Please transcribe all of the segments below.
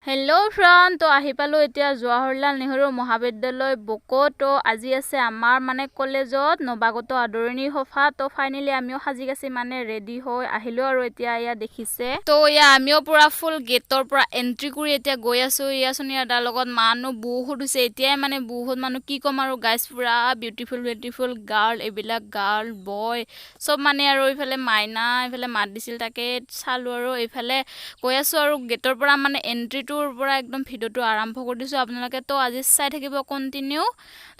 hello friend तो आহি পালো এতিয়া জৱাহৰলাল নেহৰু মহাবিদ্যালয় বকো তো আজি আছে আমাৰ মানে কলেজত নবাগত আদৰণি সভা তো ফাইনালি আমিও সাজি কাছি মানে ৰেডি হৈ আহিলো আৰু এতিয়া ইয়া দেখিছে তো ইয়া আমিও পুৰা ফুল গেটৰ পৰা এন্ট্ৰি কৰি এতিয়া গৈ আছো ইয়া সোনিয়া দাৰ লগত মানুহ বহুত হৈছে এতিয়া মানে বহুত মানুহ কি কম আৰু গাইস পুৰা বিউটিফুল গাৰ্ল এবিলাক গাৰ্ল বয় সব মানে আৰু ইফালে মাইনা ইফালে মাত দিছিল তাকে চালো আৰু ইফালে গৈ আছো আৰু গেটৰ পৰা মানে এন্ট্ৰি পৰা একদম ভিডিওটো আৰম্ভ কৰি দিছো আপোনালোকে তো আজি চাই থাকিব কন্টিনিউ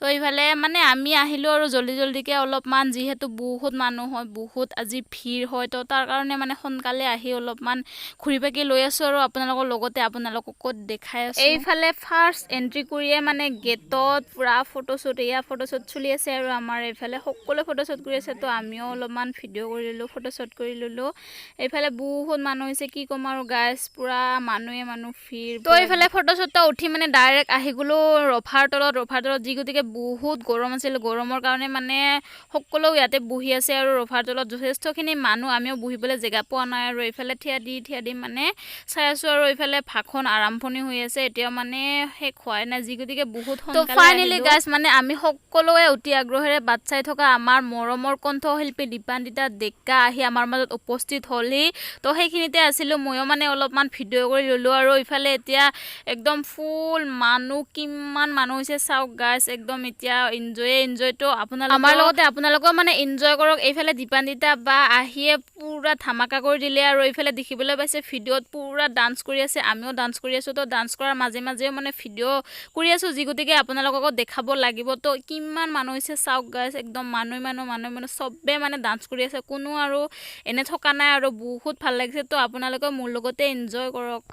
তো ইফালে মানে আমি আহিলো আৰু জলদিকে অলপমান যেহেতু বহুত মানুহ হয় বহুত আজি ভিৰ হয় তো তাৰ কাৰণে মানে সোনকালে আহি অলপমান ঘুৰিবাকি লৈ আছো আৰু আপোনালোকৰ লগতে আপোনালোকক কত দেখাই আছো এইফালে ফাৰ্স্ট এন্ট্ৰি কৰিয়ে মানে গেটত পুৰা ফটোশুট চলি আছে আৰু আমাৰ এইফালে সকলো ফটোশুট কৰি আছে তো আমিও অলপমান ভিডিও কৰি ললো ফটোশুট কৰি ললো এইফালে বহুত মানুহ হৈছে কি কম আৰু গাইস পুৰা মানুহ ভিৰ তো এইফালে ফটোশুটটা উঠি মানে ডাইৰেক্ট আহি গলো ৰফাৰ তলত যি গতিকে বহুত গৰম আছিল গৰমৰ কাৰণে মানে সকলো ইয়াতে বহি আছে আৰু ৰফাৰ তলত যথেষ্টখিনি মানুহ আমিও বহিবলৈ জেগা পোৱা নাই আৰু এইফালে থিয়া দি মানে চাই আছো আৰু এইফালে ভাখন আৰম্ভণি হৈ আছে এতিয়া মানে শেষ হোৱাই নাই যি গতিকে বহুত সোনকালে তো ফাইনালি গাইস মানে আমি সকলোৱে অতি আগ্ৰহেৰে বাট চাই থকা আমাৰ মৰমৰ কণ্ঠশিল্পী দীপান্বিতা ডেকা আহি আমাৰ মাজত উপস্থিত হলি তো সেইখিনিতে আছিলো ময়ো মানে অলপমান ভিডিও কৰি ললো আৰু ইফালে এতিয়া একদম ফুল মানুহ কিমান মানুহ হৈছে চাওক গাইস একদম এতিয়া এনজয় তো আপোনালোক আমাৰ লগতে আপোনালোকও মানে এনজয় কৰক এইফালে দীপান্বিতা বা আহিয়ে পুৰা ধামাকা কৰি দিলে আৰু এইফালে দেখিবলৈ পাইছে ভিডিওত পুৰা ডান্স কৰি আছে আমিও ডান্স কৰি আছো তো ডান্স কৰাৰ মাজে মানে ভিডিও কৰি আছো যি গতিকে আপোনালোকক দেখাব লাগিব তো কিমান মানুহ হৈছে চাওক গাইস একদম মানুহ সবে মানে ডান্স কৰি আছে কোনো আৰু এনে থকা নাই আৰু বহুত ভাল লাগিছে তো আপোনালোকে মোৰ লগতে এনজয় কৰক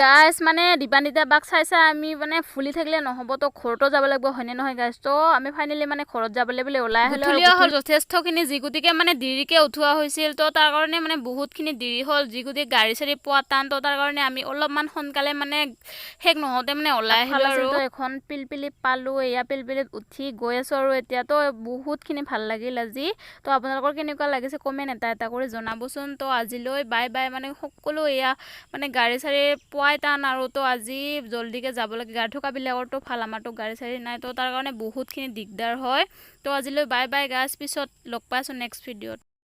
গাইস মানে দীপান্বিতা বাক চাইছা আমি মানে ফুলি থাকিলে নহব তো ঘৰতো যাব লাগিব হয়নে নহয় গাইস তো আমি ফাইনালি মানে ঘৰত যাবলৈ বুলি ওলাই আহিলো যথেষ্টখিনি যি গতিকে মানে দেৰিকে উঠোৱা হৈছিল তো তাৰ কাৰণে মানে বহুতখিনি দেৰি হ'ল যি গতিকে গাড়ী চাৰি পোৱা টান তো তাৰ কাৰণে আমি অলপমান সোনকালে মানে শেষ নহওঁতে মানে ওলাই আহিলো আৰু তো এখন পিলপিলি পালো এয়া পিলপিলিত উঠি গৈ আছো আৰু এতিয়া তো বহুতখিনি ভাল লাগিল আজি তো আপোনালোকৰ কেনেকুৱা লাগিছে কমেন্ট এটা কৰি জনাবচোন তো আজিলৈ বাই মানে সকলো এয়া মানে গাড়ী চাৰি পোৱাই টান আৰু তো আজি জলদিকে যাব লাগে গাড়ী থকা বিলাকৰতো ভাল আমাৰতো গাড়ী চাৰি নাই তো তাৰ কাৰণে বহুতখিনি দিগদাৰ হয় তো আজিলৈ বাই গাইস পিছত লগ পাইছো নেক্সট ভিডিঅ'ত